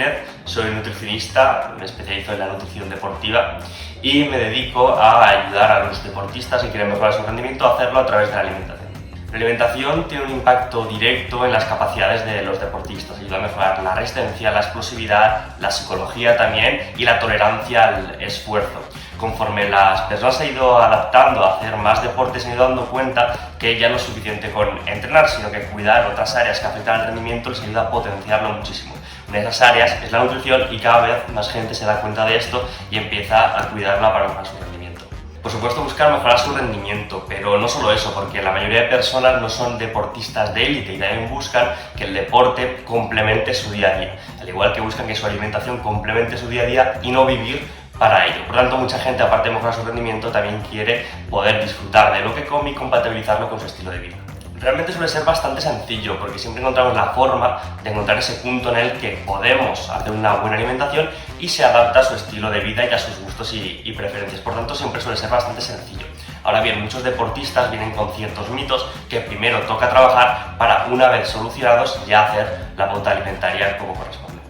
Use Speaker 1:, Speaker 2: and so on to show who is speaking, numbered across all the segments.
Speaker 1: Martínez, soy nutricionista, me especializo en la nutrición deportiva y me dedico a ayudar a los deportistas que quieren mejorar su rendimiento a hacerlo a través de la alimentación. La alimentación tiene un impacto directo en las capacidades de los deportistas, ayuda a mejorar la resistencia, la explosividad, la psicología también y la tolerancia al esfuerzo. Conforme las personas se han ido adaptando a hacer más deportes, se han ido dando cuenta que ya no es suficiente con entrenar, sino que cuidar otras áreas que afectan al rendimiento les ayuda a potenciarlo muchísimo. Una de esas áreas es la nutrición y cada vez más gente se da cuenta de esto y empieza a cuidarla para mejorar su rendimiento. Por supuesto, buscar mejorar su rendimiento, pero no solo eso, porque la mayoría de personas no son deportistas de élite y también buscan que el deporte complemente su día a día, al igual que buscan que su alimentación complemente su día a día y no vivir para ello. Por tanto, mucha gente, aparte de mejorar su rendimiento, también quiere poder disfrutar de lo que come y compatibilizarlo con su estilo de vida. Realmente suele ser bastante sencillo porque siempre encontramos la forma de encontrar ese punto en el que podemos hacer una buena alimentación y se adapta a su estilo de vida y a sus gustos y preferencias. Por tanto, siempre suele ser bastante sencillo. Ahora bien, muchos deportistas vienen con ciertos mitos que primero toca trabajar para, una vez solucionados, ya hacer la pauta alimentaria como corresponde.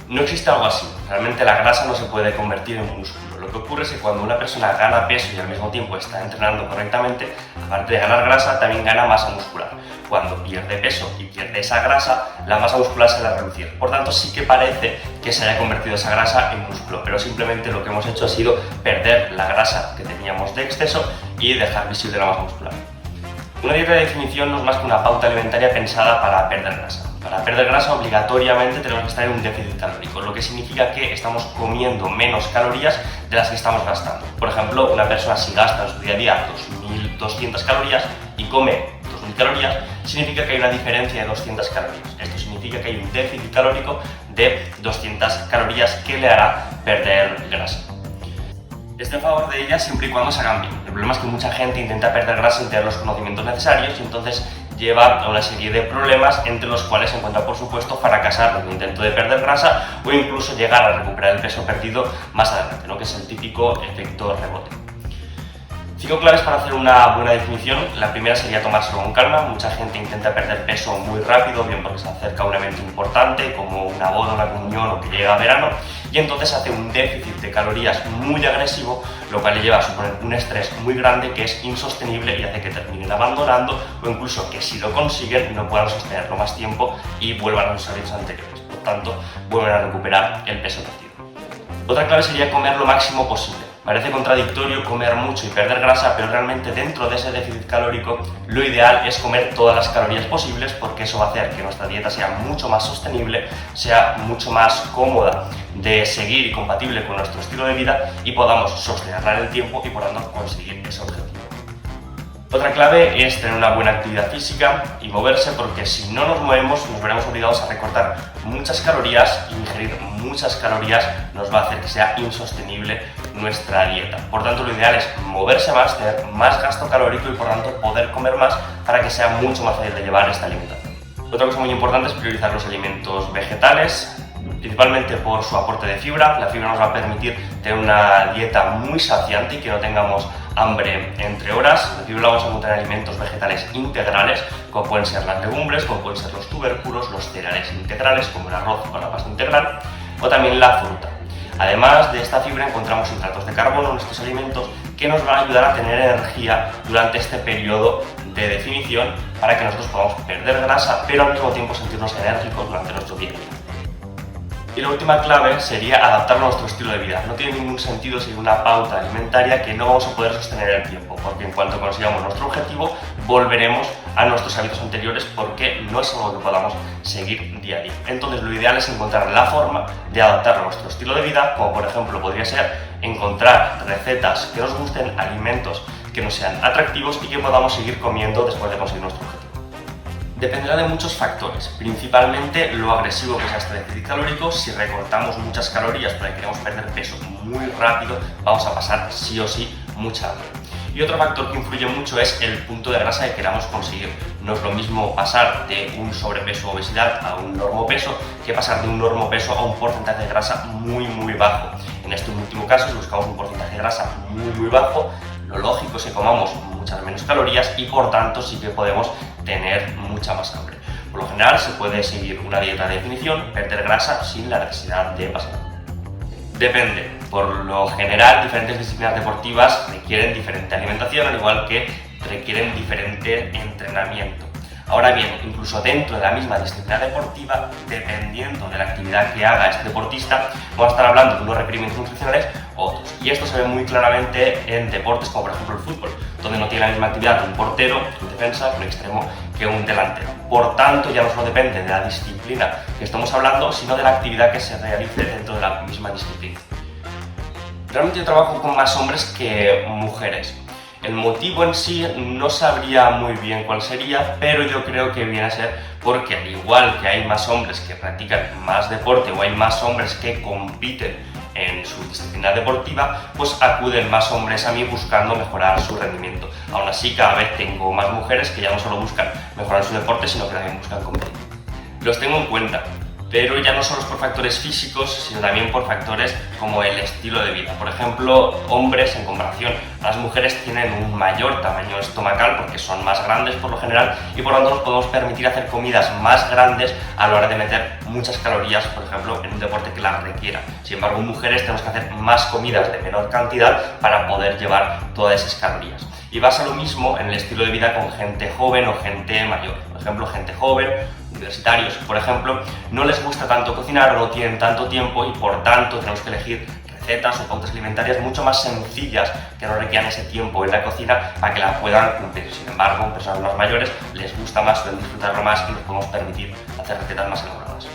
Speaker 1: No existe algo así. Realmente la grasa no se puede convertir en músculo. Lo que ocurre es que cuando una persona gana peso y al mismo tiempo está entrenando correctamente, aparte de ganar grasa, también gana masa muscular. Cuando pierde peso y pierde esa grasa, la masa muscular se va a reducir. Por tanto, sí que parece que se haya convertido esa grasa en músculo, pero simplemente lo que hemos hecho ha sido perder la grasa que teníamos de exceso y dejar visible la masa muscular. Una dieta de definición no es más que una pauta alimentaria pensada para perder grasa. Para perder grasa obligatoriamente tenemos que estar en un déficit calórico, lo que significa que estamos comiendo menos calorías de las que estamos gastando. Por ejemplo, una persona si gasta en su día a día 2.200 calorías y come 2.000 calorías, significa que hay una diferencia de 200 calorías. Esto significa que hay un déficit calórico de 200 calorías que le hará perder grasa. Estoy a favor de ella siempre y cuando se hagan bien. El problema es que mucha gente intenta perder grasa sin tener los conocimientos necesarios y entonces lleva a una serie de problemas, entre los cuales se encuentra, por supuesto, fracasar en el intento de perder grasa o incluso llegar a recuperar el peso perdido más adelante, ¿no? Que es el típico efecto rebote. 5 claves para hacer una buena definición. La primera sería tomárselo con calma. Mucha gente intenta perder peso muy rápido, bien porque se acerca a un evento importante como una boda, una comunión o que llega verano, y entonces hace un déficit de calorías muy agresivo, lo cual le lleva a suponer un estrés muy grande que es insostenible y hace que terminen abandonando o incluso que si lo consiguen no puedan sostenerlo más tiempo y vuelvan a sus hábitos anteriores. Por tanto, vuelven a recuperar el peso perdido. Otra clave sería comer lo máximo posible. Parece contradictorio comer mucho y perder grasa, pero realmente dentro de ese déficit calórico lo ideal es comer todas las calorías posibles porque eso va a hacer que nuestra dieta sea mucho más sostenible, sea mucho más cómoda de seguir y compatible con nuestro estilo de vida y podamos sostenerla en el tiempo y por tanto conseguir ese objetivo. Otra clave es tener una buena actividad física y moverse porque si no nos movemos nos veremos obligados a recortar muchas calorías y ingerir muchas calorías nos va a hacer que sea insostenible nuestra dieta. Por tanto, lo ideal es moverse más, tener más gasto calórico y por tanto poder comer más para que sea mucho más fácil de llevar esta alimentación. Otra cosa muy importante es priorizar los alimentos vegetales, principalmente por su aporte de fibra. La fibra nos va a permitir tener una dieta muy saciante y que no tengamos hambre entre horas. La fibra la vamos a encontrar en alimentos vegetales integrales, como pueden ser las legumbres, como pueden ser los tubérculos, los cereales integrales, como el arroz o la pasta integral, o también la fruta. Además de esta fibra encontramos hidratos de carbono en estos alimentos que nos van a ayudar a tener energía durante este periodo de definición para que nosotros podamos perder grasa, pero al mismo tiempo sentirnos enérgicos durante nuestro día a día. Y la última clave sería adaptarlo a nuestro estilo de vida. No tiene ningún sentido seguir una pauta alimentaria que no vamos a poder sostener en el tiempo, porque en cuanto consigamos nuestro objetivo, volveremos a nuestros hábitos anteriores porque no es algo que podamos seguir día a día. Entonces lo ideal es encontrar la forma de adaptarlo a nuestro estilo de vida, como por ejemplo podría ser encontrar recetas que nos gusten, alimentos que nos sean atractivos y que podamos seguir comiendo después de conseguir nuestro objetivo. Dependerá de muchos factores, principalmente lo agresivo que sea este déficit calórico. Si recortamos muchas calorías porque queremos perder peso muy rápido, vamos a pasar sí o sí mucha hambre. Y otro factor que influye mucho es el punto de grasa que queramos conseguir. No es lo mismo pasar de un sobrepeso o obesidad a un normopeso que pasar de un normopeso a un porcentaje de grasa muy bajo. En este último caso, si buscamos un porcentaje de grasa muy bajo, lo lógico es que comamos muchas menos calorías y por tanto sí que podemos tener mucha más hambre. Por lo general se puede seguir una dieta de definición, perder grasa sin la necesidad de pasar. Depende. Por lo general, diferentes disciplinas deportivas requieren diferente alimentación, al igual que requieren diferente entrenamiento. Ahora bien, incluso dentro de la misma disciplina deportiva, dependiendo de la actividad que haga este deportista, vamos a estar hablando de unos requerimientos nutricionales u otros. Y esto se ve muy claramente en deportes como por ejemplo el fútbol, donde no tiene la misma actividad un portero, un defensa, un extremo que un delantero. Por tanto, ya no solo depende de la disciplina que estamos hablando, sino de la actividad que se realice dentro de la misma disciplina. Realmente yo trabajo con más hombres que mujeres. El motivo en sí no sabría muy bien cuál sería, pero yo creo que viene a ser porque al igual que hay más hombres que practican más deporte o hay más hombres que compiten en su disciplina deportiva, pues acuden más hombres a mí buscando mejorar su rendimiento. Aún así, cada vez tengo más mujeres que ya no solo buscan mejorar su deporte, sino que también buscan competir. Los tengo en cuenta, pero ya no solo es por factores físicos, sino también por factores como el estilo de vida. Por ejemplo, hombres en comparación a las mujeres tienen un mayor tamaño estomacal porque son más grandes por lo general y por lo tanto nos podemos permitir hacer comidas más grandes a la hora de meter muchas calorías, por ejemplo, en un deporte que las requiera. Sin embargo, en mujeres tenemos que hacer más comidas de menor cantidad para poder llevar todas esas calorías. Y pasa lo mismo en el estilo de vida con gente joven o gente mayor. Por ejemplo, gente joven, universitarios, por ejemplo, no les gusta tanto cocinar o no tienen tanto tiempo y por tanto tenemos que elegir recetas o pautas alimentarias mucho más sencillas que no requieran ese tiempo en la cocina para que la puedan cumplir. Sin embargo, en personas más mayores les gusta más, pueden disfrutarlo más y nos podemos permitir hacer recetas más elaboradas.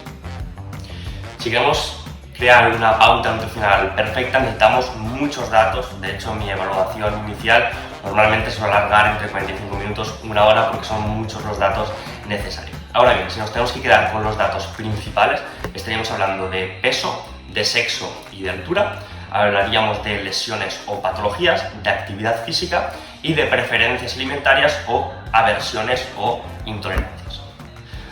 Speaker 1: Si queremos crear una pauta nutricional perfecta necesitamos muchos datos. De hecho, mi evaluación inicial normalmente suele alargar entre 45 minutos, una hora, porque son muchos los datos necesarios. Ahora bien, si nos tenemos que quedar con los datos principales, estaríamos hablando de peso, de sexo y de altura, hablaríamos de lesiones o patologías, de actividad física y de preferencias alimentarias o aversiones o intolerancias.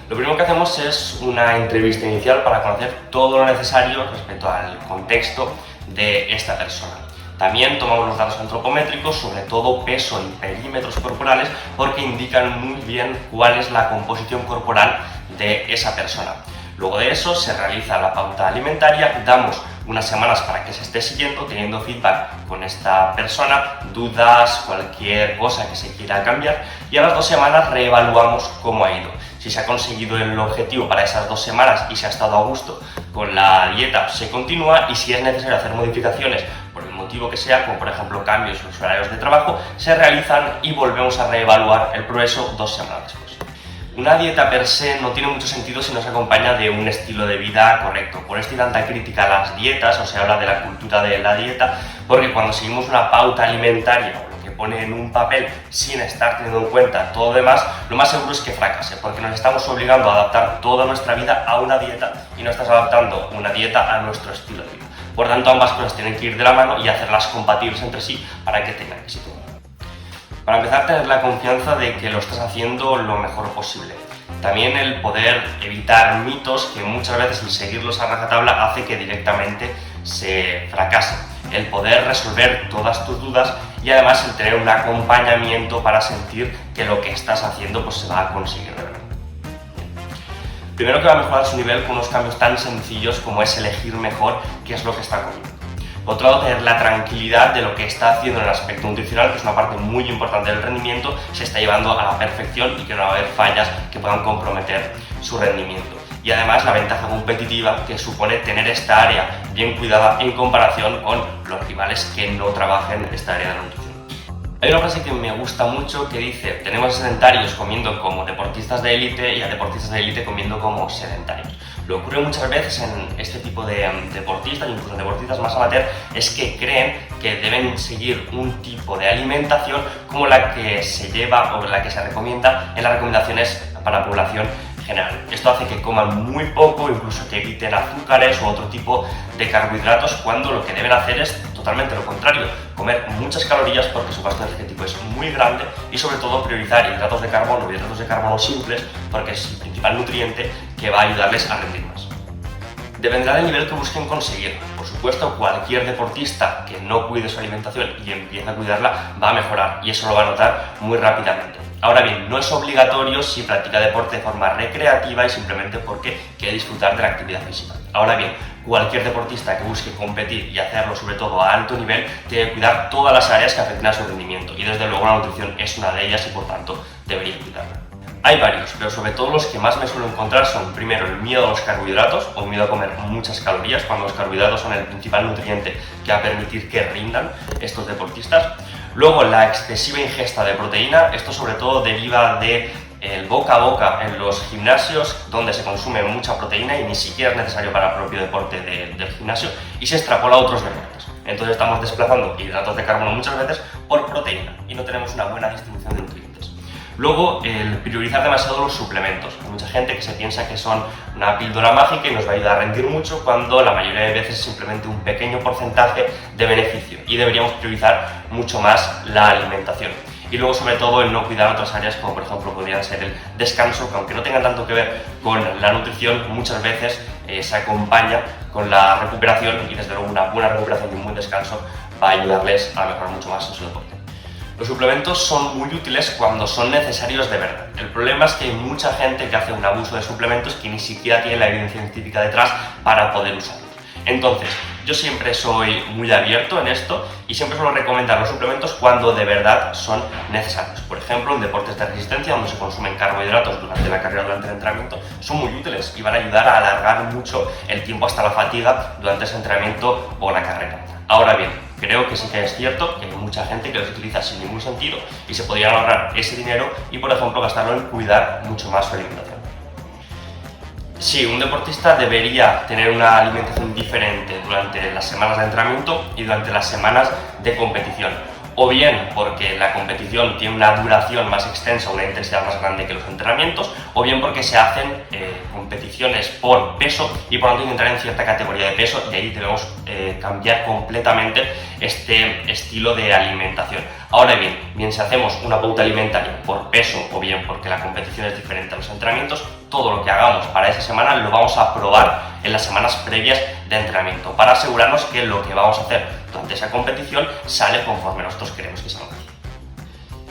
Speaker 1: Lo primero que hacemos es una entrevista inicial para conocer todo lo necesario respecto al contexto de esta persona. También tomamos los datos antropométricos, sobre todo peso y perímetros corporales, porque indican muy bien cuál es la composición corporal de esa persona. Luego de eso se realiza la pauta alimentaria, damos unas semanas para que se esté siguiendo, teniendo feedback con esta persona, dudas, cualquier cosa que se quiera cambiar, y a las 2 semanas reevaluamos cómo ha ido. Si se ha conseguido el objetivo para esas 2 semanas y se ha estado a gusto con la dieta, se continúa, y si es necesario hacer modificaciones por el motivo que sea, como por ejemplo cambios en los horarios de trabajo, se realizan y volvemos a reevaluar el progreso 2 semanas después. Una dieta per se no tiene mucho sentido si no se acompaña de un estilo de vida correcto. Por esto hay tanta crítica a las dietas, o se habla de la cultura de la dieta, porque cuando seguimos una pauta alimentaria o lo que pone en un papel sin estar teniendo en cuenta todo lo demás, lo más seguro es que fracase, porque nos estamos obligando a adaptar toda nuestra vida a una dieta y no estás adaptando una dieta a nuestro estilo de vida. Por tanto, ambas cosas tienen que ir de la mano y hacerlas compatibles entre sí para que tengan éxito. Para empezar, tener la confianza de que lo estás haciendo lo mejor posible. También el poder evitar mitos que muchas veces el seguirlos a rajatabla hace que directamente se fracase. El poder resolver todas tus dudas y además el tener un acompañamiento para sentir que lo que estás haciendo pues se va a conseguir de verdad. Primero, que va a mejorar su nivel con unos cambios tan sencillos como es elegir mejor qué es lo que está comiendo. Por otro lado, tener la tranquilidad de lo que está haciendo en el aspecto nutricional, que es una parte muy importante del rendimiento, se está llevando a la perfección y que no va a haber fallas que puedan comprometer su rendimiento. Y además la ventaja competitiva que supone tener esta área bien cuidada en comparación con los rivales que no trabajen esta área de la nutrición. Hay una frase que me gusta mucho que dice: tenemos a sedentarios comiendo como deportistas de élite y a deportistas de élite comiendo como sedentarios. Lo que ocurre muchas veces en este tipo de deportistas, incluso en deportistas más amateur, es que creen que deben seguir un tipo de alimentación como la que se lleva o la que se recomienda en las recomendaciones para la población general. Esto hace que coman muy poco, incluso que eviten azúcares o otro tipo de carbohidratos, cuando lo que deben hacer es totalmente lo contrario: comer muchas calorías porque su gasto energético es muy grande, y sobre todo priorizar hidratos de carbono simples, porque es el principal nutriente que va a ayudarles a rendir más. Dependerá del nivel que busquen conseguir. Por supuesto, cualquier deportista que no cuide su alimentación y empiece a cuidarla va a mejorar, y eso lo va a notar muy rápidamente. Ahora bien, no es obligatorio si practica deporte de forma recreativa y simplemente porque quiere disfrutar de la actividad física. Ahora bien, cualquier deportista que busque competir y hacerlo sobre todo a alto nivel debe cuidar todas las áreas que afecten a su rendimiento y desde luego la nutrición es una de ellas y por tanto debería cuidarla. Hay varios, pero sobre todo los que más me suelo encontrar son, primero, el miedo a los carbohidratos o el miedo a comer muchas calorías, cuando los carbohidratos son el principal nutriente que va a permitir que rindan estos deportistas. Luego, la excesiva ingesta de proteína, esto sobre todo deriva de el boca a boca en los gimnasios donde se consume mucha proteína y ni siquiera es necesario para el propio deporte del gimnasio y se extrapola a otros deportes. Entonces estamos desplazando hidratos de carbono muchas veces por proteína y no tenemos una buena distribución de nutrientes. Luego, el priorizar demasiado los suplementos. Hay mucha gente que se piensa que son una píldora mágica y nos va a ayudar a rendir mucho cuando la mayoría de veces es simplemente un pequeño porcentaje de beneficio y deberíamos priorizar mucho más la alimentación. Y luego, sobre todo, el no cuidar otras áreas como por ejemplo podrían ser el descanso, que aunque no tengan tanto que ver con la nutrición, muchas veces se acompaña con la recuperación y desde luego una buena recuperación y un buen descanso va a ayudarles a mejorar mucho más en su deporte. Los suplementos son muy útiles cuando son necesarios de verdad. El problema es que hay mucha gente que hace un abuso de suplementos que ni siquiera tiene la evidencia científica detrás para poder usarlos. Entonces, yo siempre soy muy abierto en esto y siempre suelo recomendar los suplementos cuando de verdad son necesarios. Por ejemplo, en deportes de resistencia donde se consumen carbohidratos durante la carrera o durante el entrenamiento, son muy útiles y van a ayudar a alargar mucho el tiempo hasta la fatiga durante ese entrenamiento o la carrera. Ahora bien, creo que sí que es cierto que hay mucha gente que los utiliza sin ningún sentido y se podrían ahorrar ese dinero y, por ejemplo, gastarlo en cuidar mucho más su alimentación. Sí, un deportista debería tener una alimentación diferente durante las semanas de entrenamiento y durante las semanas de competición. O bien porque la competición tiene una duración más extensa, una intensidad más grande que los entrenamientos, o bien porque se hacen competiciones por peso y por lo tanto entrar en cierta categoría de peso y ahí debemos cambiar completamente este estilo de alimentación. Ahora bien si hacemos una pauta alimentaria por peso o bien porque la competición es diferente a los entrenamientos, todo lo que hagamos para esa semana lo vamos a probar en las semanas previas de entrenamiento para asegurarnos que lo que vamos a hacer durante esa competición sale conforme nosotros queremos que salga.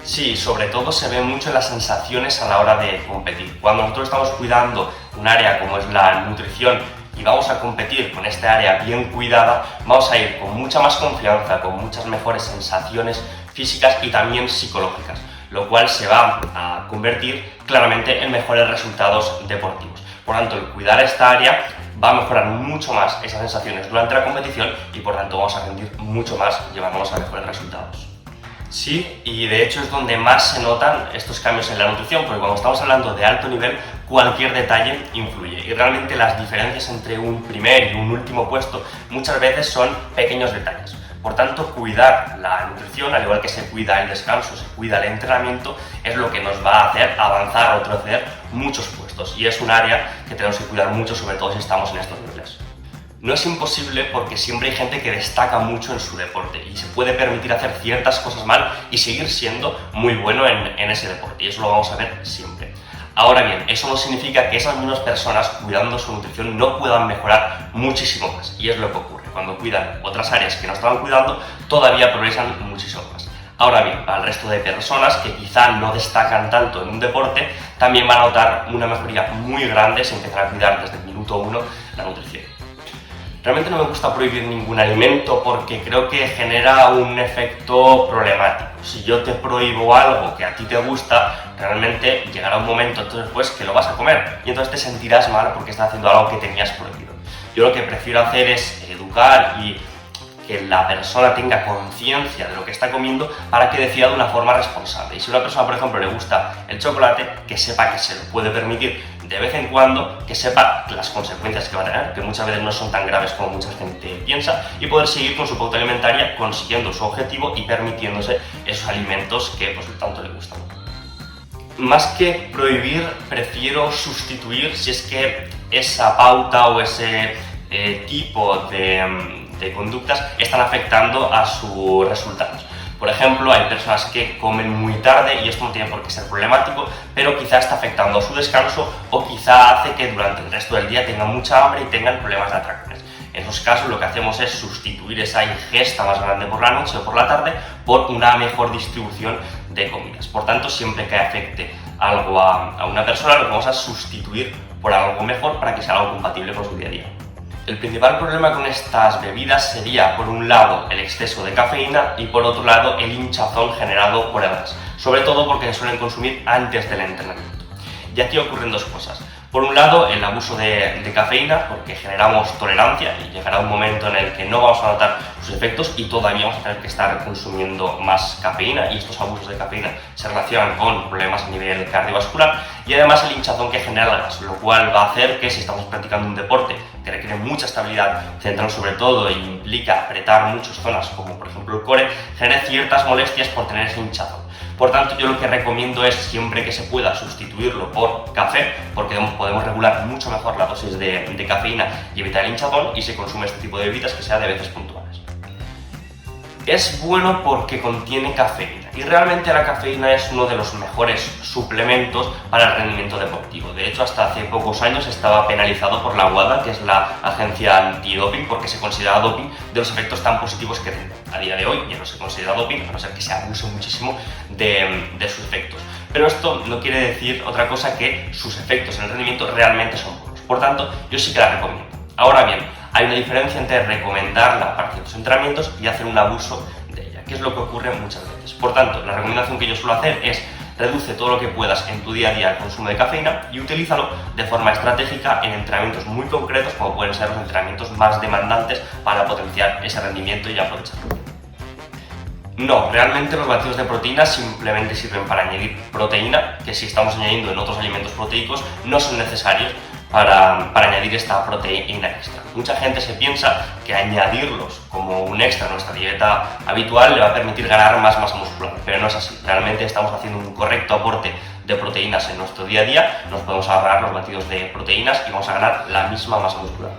Speaker 1: Sí, sobre todo se ve mucho en las sensaciones a la hora de competir. Cuando nosotros estamos cuidando un área como es la nutrición y vamos a competir con esta área bien cuidada, vamos a ir con mucha más confianza, con muchas mejores sensaciones físicas y también psicológicas, lo cual se va a convertir claramente en mejores resultados deportivos. Por tanto, el cuidar esta área va a mejorar mucho más esas sensaciones durante la competición y por tanto vamos a rendir mucho más llevándonos a mejores resultados. Sí, y de hecho es donde más se notan estos cambios en la nutrición, porque cuando estamos hablando de alto nivel, cualquier detalle influye y realmente las diferencias entre un primer y un último puesto muchas veces son pequeños detalles. Por tanto, cuidar la nutrición, al igual que se cuida el descanso, se cuida el entrenamiento, es lo que nos va a hacer avanzar o retroceder muchos puestos y es un área que tenemos que cuidar mucho, sobre todo si estamos en estos niveles. No es imposible porque siempre hay gente que destaca mucho en su deporte y se puede permitir hacer ciertas cosas mal y seguir siendo muy bueno en ese deporte y eso lo vamos a ver siempre. Ahora bien, eso no significa que esas mismas personas cuidando su nutrición no puedan mejorar muchísimo más y es lo que ocurre. Cuando cuidan otras áreas que no estaban cuidando, todavía progresan muchísimo más. Ahora bien, para el resto de personas que quizá no destacan tanto en un deporte, también van a notar una mejoría muy grande si empiezan a cuidar desde el minuto 1 la nutrición. Realmente no me gusta prohibir ningún alimento porque creo que genera un efecto problemático. Si yo te prohíbo algo que a ti te gusta, realmente llegará un momento después que lo vas a comer y entonces te sentirás mal porque estás haciendo algo que tenías prohibido. Yo lo que prefiero hacer es educar y que la persona tenga conciencia de lo que está comiendo para que decida de una forma responsable. Y si a una persona, por ejemplo, le gusta el chocolate, que sepa que se lo puede permitir de vez en cuando, que sepa las consecuencias que va a tener, que muchas veces no son tan graves como mucha gente piensa, y poder seguir con su pauta alimentaria consiguiendo su objetivo y permitiéndose esos alimentos que pues tanto le gustan. Más que prohibir, prefiero sustituir si es que esa pauta o ese tipo de conductas están afectando a sus resultados. Por ejemplo, hay personas que comen muy tarde y esto no tiene por qué ser problemático, pero quizá está afectando a su descanso o quizá hace que durante el resto del día tengan mucha hambre y tengan problemas de atracones. En esos casos lo que hacemos es sustituir esa ingesta más grande por la noche o por la tarde por una mejor distribución de comidas. Por tanto, siempre que afecte algo a una persona, lo vamos a sustituir por algo mejor para que sea algo compatible con su día a día. El principal problema con estas bebidas sería, por un lado, el exceso de cafeína y por otro lado, el hinchazón generado por el gas, sobre todo porque se suelen consumir antes del entrenamiento. Y aquí ocurren dos cosas. Por un lado, el abuso de cafeína, porque generamos tolerancia y llegará un momento en el que no vamos a notar sus efectos y todavía vamos a tener que estar consumiendo más cafeína, y estos abusos de cafeína se relacionan con problemas a nivel cardiovascular, y además el hinchazón que genera el gas, lo cual va a hacer que si estamos practicando un deporte que requiere mucha estabilidad central sobre todo e implica apretar muchas zonas como por ejemplo el core, genere ciertas molestias por tener ese hinchazón. Por tanto, yo lo que recomiendo es, siempre que se pueda, sustituirlo por café, porque podemos regular mucho mejor la dosis de cafeína y evitar el hinchazón, y se consume este tipo de bebidas que sea de veces puntuales. Es bueno porque contiene cafeína, y realmente la cafeína es uno de los mejores suplementos para el rendimiento deportivo. De hecho, hasta hace pocos años estaba penalizado por la WADA, que es la agencia antidoping, porque se considera doping de los efectos tan positivos que tiene. A día de hoy ya no se considera doping, a no ser que se abuse muchísimo de sus efectos. Pero esto no quiere decir otra cosa que sus efectos en el rendimiento realmente son buenos. Por tanto, yo sí que la recomiendo. Ahora bien, hay una diferencia entre recomendarla para ciertos entrenamientos y hacer un abuso de ella, que es lo que ocurre muchas veces. Por tanto, la recomendación que yo suelo hacer es: reduce todo lo que puedas en tu día a día el consumo de cafeína y utilízalo de forma estratégica en entrenamientos muy concretos, como pueden ser los entrenamientos más demandantes, para potenciar ese rendimiento y aprovecharlo. No, realmente los batidos de proteína simplemente sirven para añadir proteína, que si estamos añadiendo en otros alimentos proteicos no son necesarios para añadir esta proteína extra. Mucha gente se piensa que añadirlos como un extra a nuestra dieta habitual le va a permitir ganar más masa muscular, pero no es así. Realmente estamos haciendo un correcto aporte de proteínas en nuestro día a día, nos podemos ahorrar los batidos de proteínas y vamos a ganar la misma masa muscular.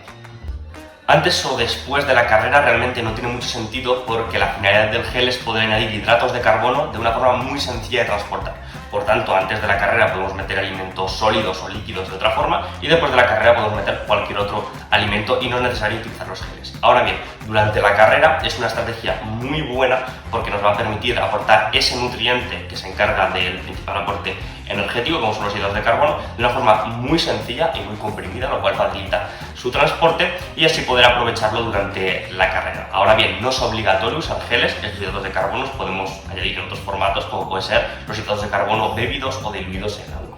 Speaker 1: Antes o después de la carrera realmente no tiene mucho sentido, porque la finalidad del gel es poder añadir hidratos de carbono de una forma muy sencilla de transportar. Por tanto, antes de la carrera podemos meter alimentos sólidos o líquidos de otra forma, y después de la carrera podemos meter cualquier otro alimento y no es necesario utilizar los geles. Ahora bien, durante la carrera es una estrategia muy buena porque nos va a permitir aportar ese nutriente que se encarga del principal aporte energético, como son los hidratos de carbono, de una forma muy sencilla y muy comprimida, lo cual facilita su transporte y así poder aprovecharlo durante la carrera. Ahora bien, no es obligatorio usar geles. Estos hidratos de carbono los podemos añadir en otros formatos, como puede ser los hidratos de carbono bebidos o diluidos en agua.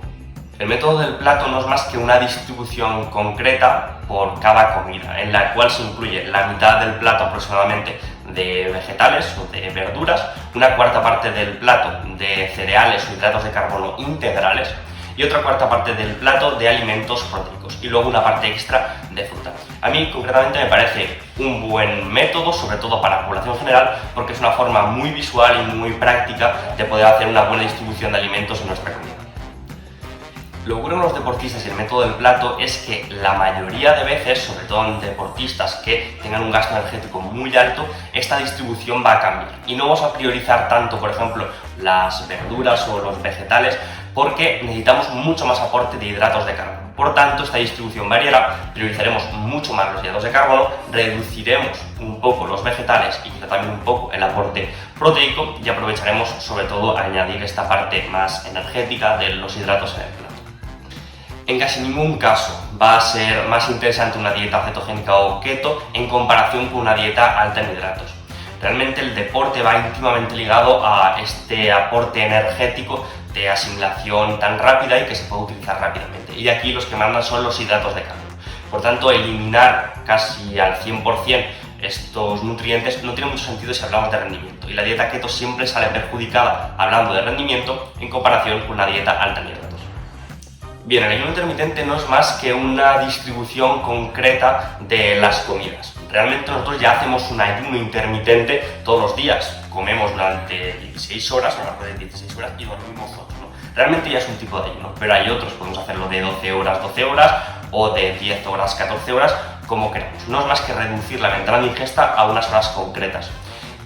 Speaker 1: El método del plato no es más que una distribución concreta por cada comida, en la cual se incluye la mitad del plato aproximadamente de vegetales o de verduras, una cuarta parte del plato de cereales o hidratos de carbono integrales y otra cuarta parte del plato de alimentos proteicos, y luego una parte extra de fruta. A mí concretamente me parece un buen método, sobre todo para la población general, porque es una forma muy visual y muy práctica de poder hacer una buena distribución de alimentos en nuestra comida. Lo que ocurre con los deportistas y el método del plato es que la mayoría de veces, sobre todo en deportistas que tengan un gasto energético muy alto, esta distribución va a cambiar y no vamos a priorizar tanto, por ejemplo, las verduras o los vegetales, porque necesitamos mucho más aporte de hidratos de carbono. Por tanto, esta distribución variará, priorizaremos mucho más los hidratos de carbono, reduciremos un poco los vegetales y quizá también un poco el aporte proteico, y aprovecharemos sobre todo a añadir esta parte más energética de los hidratos en el plato. En casi ningún caso va a ser más interesante una dieta cetogénica o keto en comparación con una dieta alta en hidratos. Realmente el deporte va íntimamente ligado a este aporte energético de asimilación tan rápida y que se puede utilizar rápidamente. Y aquí los que mandan son los hidratos de carbono. Por tanto, eliminar casi al 100% estos nutrientes no tiene mucho sentido si hablamos de rendimiento. Y la dieta keto siempre sale perjudicada hablando de rendimiento en comparación con una dieta alta en hidratos. Bien, el ayuno intermitente no es más que una distribución concreta de las comidas. Realmente nosotros ya hacemos un ayuno intermitente todos los días. Comemos durante 16 horas, a lo largo de 16 horas, y dormimos otro, ¿no? Realmente ya es un tipo de ayuno, pero hay otros, podemos hacerlo de 12 horas, 12 horas, o de 10 horas, 14 horas, como queramos. No es más que reducir la ventana de ingesta a unas horas concretas.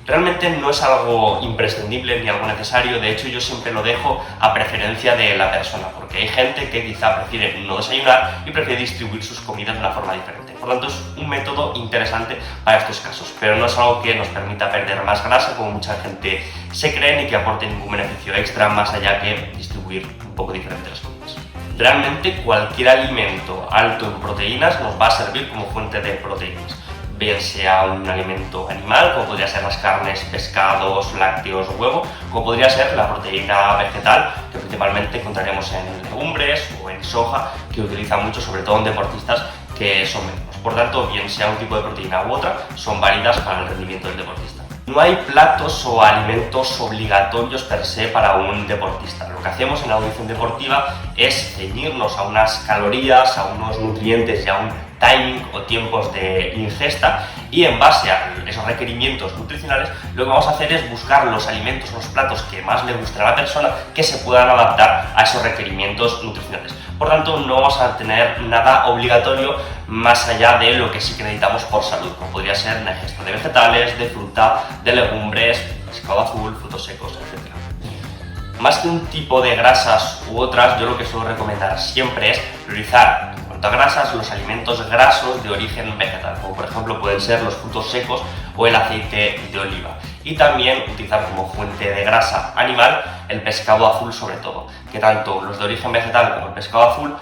Speaker 1: Realmente no es algo imprescindible ni algo necesario, de hecho yo siempre lo dejo a preferencia de la persona, porque hay gente que quizá prefiere no desayunar y prefiere distribuir sus comidas de una forma diferente. Por lo tanto, es un método interesante para estos casos, pero no es algo que nos permita perder más grasa, como mucha gente se cree, ni que aporte ningún beneficio extra más allá que distribuir un poco diferente las comidas. Realmente cualquier alimento alto en proteínas nos va a servir como fuente de proteínas, bien sea un alimento animal, como podría ser las carnes, pescados, lácteos o huevo, como podría ser la proteína vegetal, que principalmente encontraremos en legumbres o en soja, que utilizan mucho, sobre todo en deportistas que son médicos. Por tanto, bien sea un tipo de proteína u otra, son válidas para el rendimiento del deportista. No hay platos o alimentos obligatorios per se para un deportista. Lo que hacemos en la nutrición deportiva es ceñirnos a unas calorías, a unos nutrientes y a un timing o tiempos de ingesta, y en base a esos requerimientos nutricionales lo que vamos a hacer es buscar los alimentos, los platos que más le gusten a la persona, que se puedan adaptar a esos requerimientos nutricionales. Por tanto, no vamos a tener nada obligatorio más allá de lo que sí que necesitamos por salud, como podría ser la ingesta de vegetales, de fruta, de legumbres, pescado azul, frutos secos, etc. Más que un tipo de grasas u otras, yo lo que suelo recomendar siempre es priorizar, en cuanto a grasas, los alimentos grasos de origen vegetal, como por ejemplo pueden ser los frutos secos o el aceite de oliva. Y también utilizar como fuente de grasa animal el pescado azul, sobre todo, que tanto los de origen vegetal como el pescado azul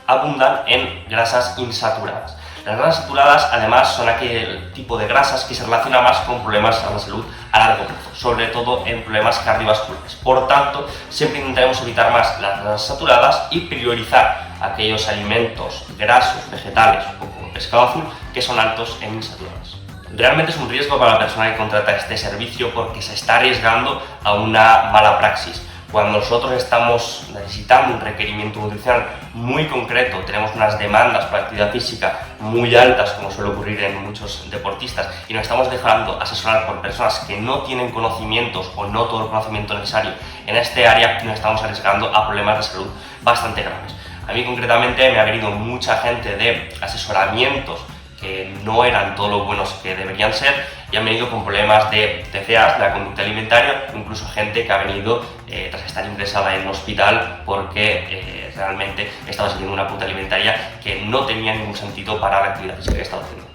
Speaker 1: abundan en grasas insaturadas. Las grasas saturadas, además, son aquel tipo de grasas que se relaciona más con problemas a la salud a largo plazo, sobre todo en problemas cardiovasculares. Por tanto, siempre intentaremos evitar más las grasas saturadas y priorizar aquellos alimentos grasos, vegetales o como pescado azul, que son altos en insaturadas. Realmente es un riesgo para la persona que contrata este servicio, porque se está arriesgando a una mala praxis. Cuando nosotros estamos necesitando un requerimiento nutricional muy concreto, tenemos unas demandas para actividad física muy altas, como suele ocurrir en muchos deportistas, y nos estamos dejando asesorar por personas que no tienen conocimientos o no todo el conocimiento necesario en este área, nos estamos arriesgando a problemas de salud bastante graves. A mí concretamente me ha venido mucha gente de asesoramientos que no eran todo lo buenos que deberían ser, y han venido con problemas de TCAs, de la conducta alimentaria, incluso gente que ha venido tras estar ingresada en el hospital porque realmente estaba siguiendo una conducta alimentaria que no tenía ningún sentido para la actividad física que estaba haciendo.